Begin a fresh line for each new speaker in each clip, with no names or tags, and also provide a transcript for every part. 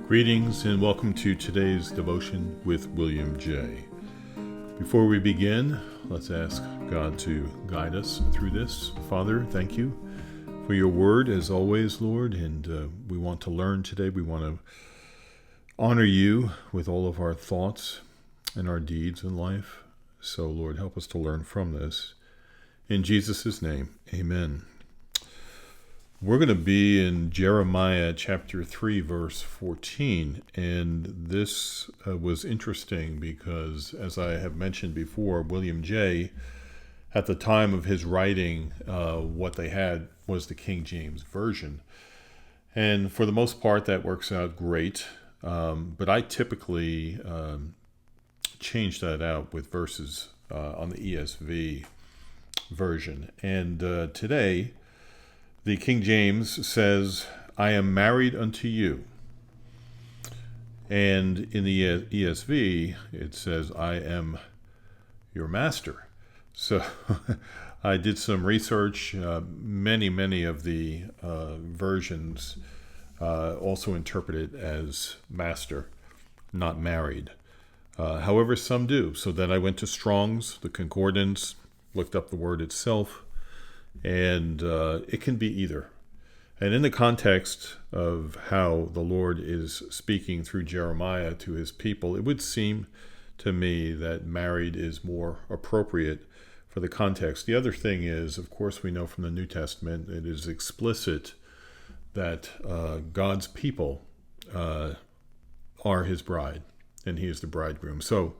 Greetings and welcome to today's devotion with William J. Before we begin, let's ask God to guide us through this. Father, thank you for your word as always, Lord, and we want to learn today. We want to honor you with all of our thoughts and our deeds in life. So, Lord, help us to learn from this. In Jesus' name, amen. We're going to be in Jeremiah chapter 3, verse 14, and this was interesting because, as I have mentioned before, William J., at the time of his writing, what they had was the King James Version. And for the most part, that works out great, but I typically change that out with verses on the ESV version. And today, the King James says, I am married unto you. And in the ESV, it says, I am your master. So I did some research. Many of the versions also interpret it as master, not married. However, some do. So then I went to Strong's, the concordance, looked up the word itself, and it can be either. And in the context of how the Lord is speaking through Jeremiah to his people, it would seem to me that married is more appropriate for the context. The other thing is, of course, we know from the New Testament, it is explicit that God's people are his bride, and he is the bridegroom. So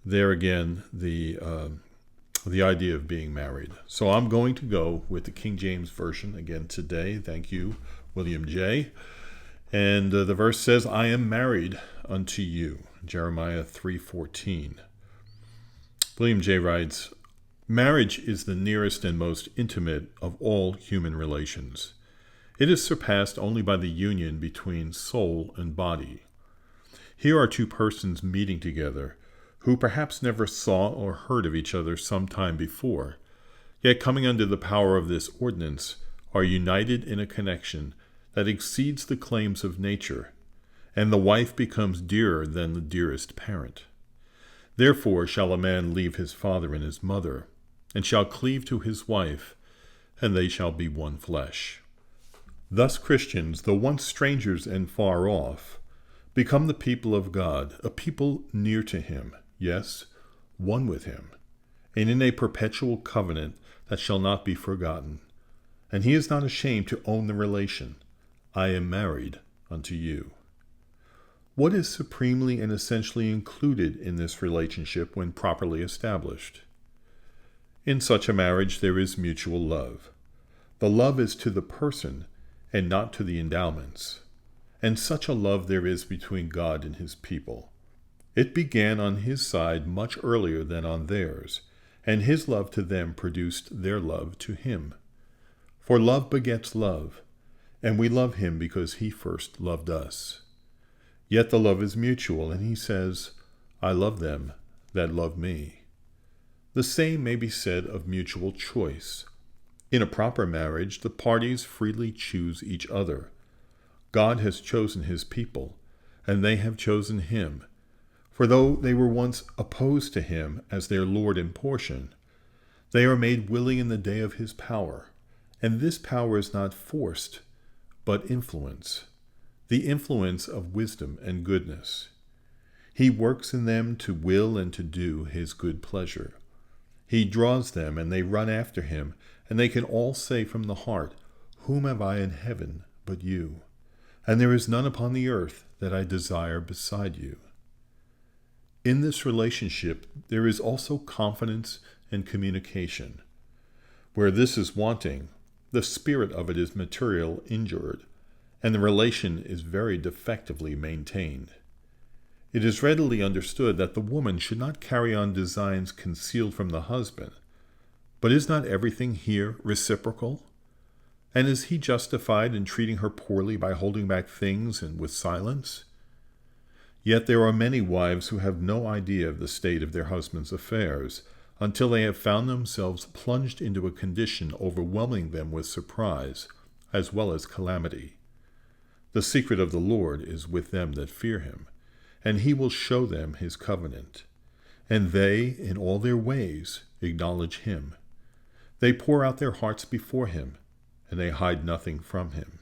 there again, the idea of being married. So I'm going to go with the King James Version again today. Thank you, William J. And the verse says, I am married unto you. Jeremiah 3:14. William J. writes, marriage is the nearest and most intimate of all human relations. It is surpassed only by the union between soul and body. Here are two persons meeting together, who perhaps never saw or heard of each other some time before, yet coming under the power of this ordinance, are united in a connection that exceeds the claims of nature, and the wife becomes dearer than the dearest parent. Therefore shall a man leave his father and his mother, and shall cleave to his wife, and they shall be one flesh. Thus Christians, though once strangers and far off, become the people of God, a people near to him, yes, one with him, and in a perpetual covenant that shall not be forgotten. And he is not ashamed to own the relation, I am married unto you. What is supremely and essentially included in this relationship when properly established? In such a marriage there is mutual love. The love is to the person and not to the endowments. And such a love there is between God and his people. It began on his side much earlier than on theirs, and his love to them produced their love to him. For love begets love, and we love him because he first loved us. Yet the love is mutual, and he says, I love them that love me. The same may be said of mutual choice. In a proper marriage, the parties freely choose each other. God has chosen his people, and they have chosen him. For though they were once opposed to him as their Lord and portion, they are made willing in the day of his power. And this power is not forced, but influence, the influence of wisdom and goodness. He works in them to will and to do his good pleasure. He draws them, and they run after him, and they can all say from the heart, Whom have I in heaven but you? And there is none upon the earth that I desire beside you. In this relationship, there is also confidence and communication. Where this is wanting, the spirit of it is material injured, and the relation is very defectively maintained. It is readily understood that the woman should not carry on designs concealed from the husband. But is not everything here reciprocal? And is he justified in treating her poorly by holding back things and with silence? Yet there are many wives who have no idea of the state of their husband's affairs until they have found themselves plunged into a condition overwhelming them with surprise as well as calamity. The secret of the Lord is with them that fear him, and he will show them his covenant. And they, in all their ways, acknowledge him. They pour out their hearts before him, and they hide nothing from him.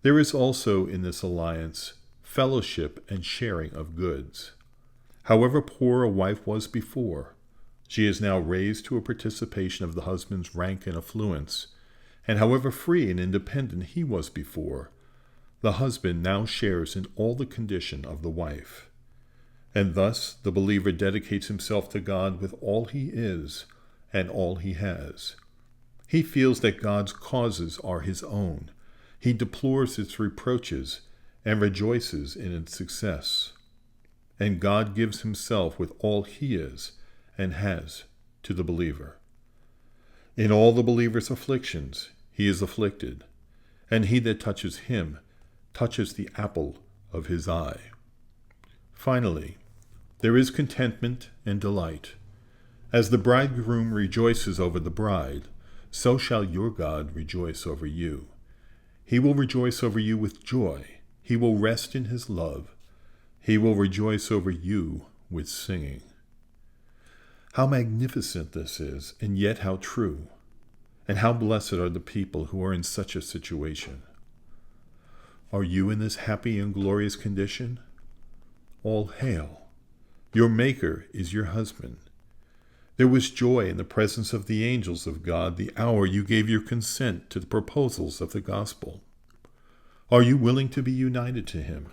There is also in this alliance fellowship and sharing of goods. However poor a wife was before, she is now raised to a participation of the husband's rank and affluence, and however free and independent he was before, the husband now shares in all the condition of the wife. And thus the believer dedicates himself to God with all he is and all he has. He feels that God's causes are his own. He deplores its reproaches and rejoices in its success. And God gives himself with all he is and has to the believer. In all the believer's afflictions he is afflicted, and he that touches him touches the apple of his eye. Finally, there is contentment and delight. As the bridegroom rejoices over the bride, so shall your God rejoice over you. He will rejoice over you with joy. He will rest in his love. He will rejoice over you with singing. How magnificent this is, and yet how true. And how blessed are the people who are in such a situation. Are you in this happy and glorious condition? All hail. Your Maker is your husband. There was joy in the presence of the angels of God the hour you gave your consent to the proposals of the gospel. Are you willing to be united to him?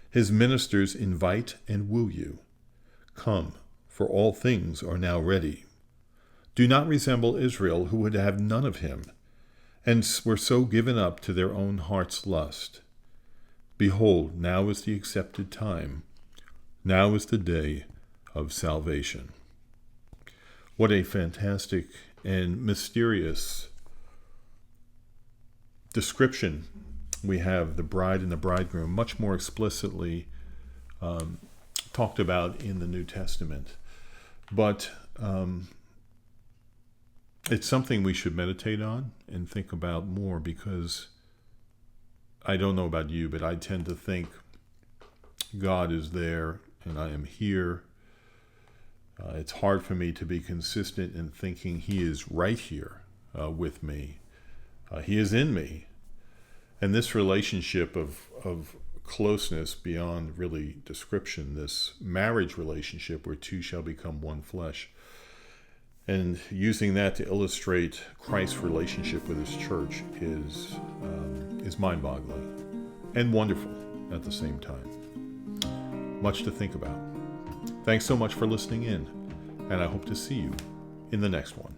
His ministers invite and woo you. Come, for all things are now ready. Do not resemble Israel, who would have none of him, and were so given up to their own heart's lust. Behold, now is the accepted time. Now is the day of salvation. What a fantastic and mysterious description we have the bride and the bridegroom, much more explicitly talked about in the New Testament. But it's something we should meditate on and think about more, because I don't know about you, but I tend to think God is there and I am here. It's hard for me to be consistent in thinking he is right here with me. He is in me. And this relationship of closeness beyond really description, this marriage relationship where two shall become one flesh, and using that to illustrate Christ's relationship with his church is mind-boggling and wonderful at the same time. Much to think about. Thanks so much for listening in, and I hope to see you in the next one.